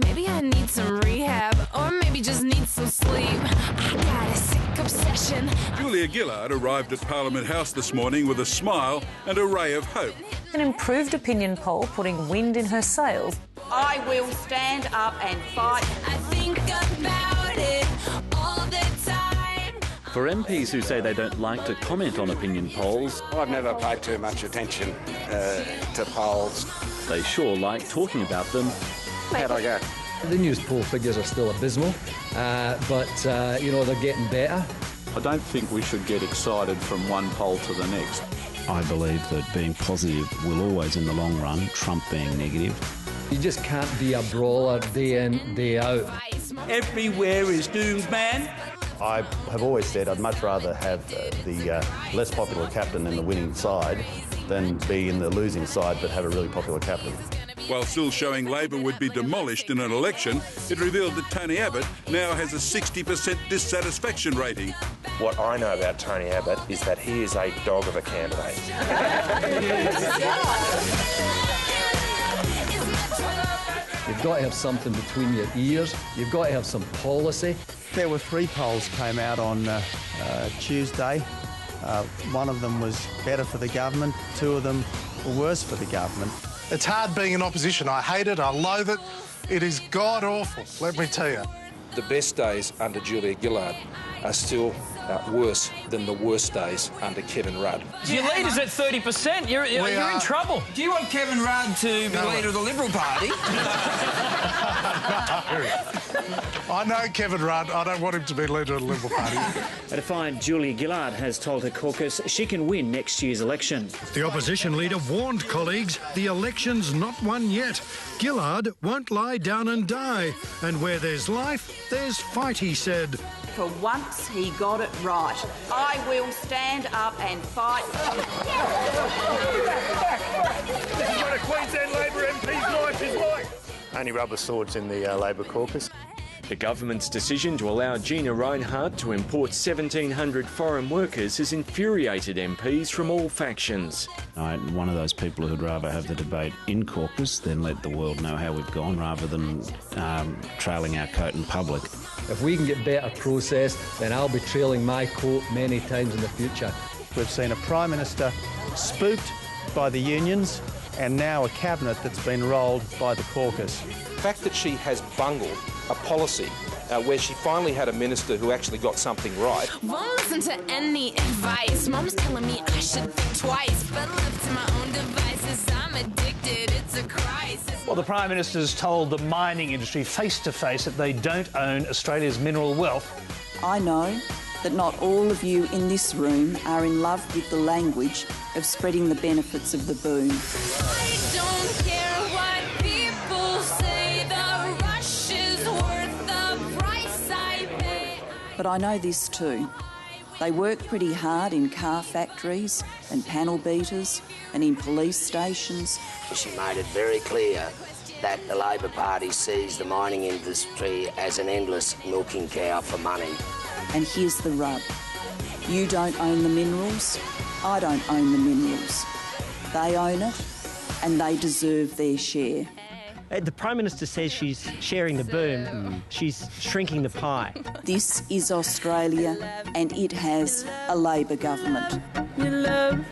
Maybe I need some rehab, or maybe just need some sleep. I got a sick obsession. Julia Gillard arrived at Parliament House this morning with a smile and a ray of hope. An improved opinion poll putting wind in her sails. I will stand up and fight. I think about it all the time. For MPs who say they don't like to comment on opinion polls, I've never paid too much attention to polls. they sure like talking about them. How'd I go? The news poll figures are still abysmal, but you know, they're getting better. I don't think we should get excited from one poll to the next. I believe that being positive will always, in the long run, trump being negative. You just can't be a brawler day in, day out. Everywhere is doomed, man. I have always said I'd much rather have the less popular captain in the winning side than be in the losing side but have a really popular captain. While still showing Labor would be demolished in an election, it revealed that Tony Abbott now has a 60% dissatisfaction rating. What I know about Tony Abbott is that he is a dog of a candidate. You've got to have something between your ears. You've got to have some policy. There were 3 polls came out on Tuesday. One of them was better for the government. 2 of them were worse for the government. It's hard being in opposition. I hate it. I loathe it. It is god-awful, let me tell you. The best days under Julia Gillard are still worse than the worst days under Kevin Rudd. Your leader's at 30%. You're in trouble. Do you want Kevin Rudd to be leader of the Liberal Party? I know Kevin Rudd. I don't want him to be leader of the Liberal Party. A defiant Julia Gillard has told her caucus she can win next year's election. The opposition leader warned colleagues the election's not won yet. Gillard won't lie down and die. And where there's life, there's fight, he said. For once, he got it right. I will stand up and fight. This is what a Queensland Labor MP's life is like. Only rubber swords in the Labor caucus. The government's decision to allow Gina Rinehart to import 1,700 foreign workers has infuriated MPs from all factions. I'm one of those people who'd rather have the debate in caucus than let the world know how we've gone, rather than trailing our coat in public. If we can get better process, then I'll be trailing my coat many times in the future. We've seen a Prime Minister spooked by the unions and now a cabinet that's been rolled by the caucus. The fact that she has bungled a policy where she finally had a minister who actually got something right. Won't listen to any advice. Mom's telling me I should think twice, but left to my own devices, I'm addicted. It's a crisis. Well, the Prime Minister's told the mining industry face-to-face that they don't own Australia's mineral wealth. I know that not all of you in this room are in love with the language of spreading the benefits of the boom. I don't care what people say, the rush is worth the price I pay. But I know this too. They work pretty hard in car factories and panel beaters and in police stations. She made it very clear that the Labor Party sees the mining industry as an endless milking cow for money. And here's the rub. You don't own the minerals, I don't own the minerals. They own it, and they deserve their share. The Prime Minister says she's sharing the boom. She's shrinking the pie. This is Australia, and it has a Labor government. Your love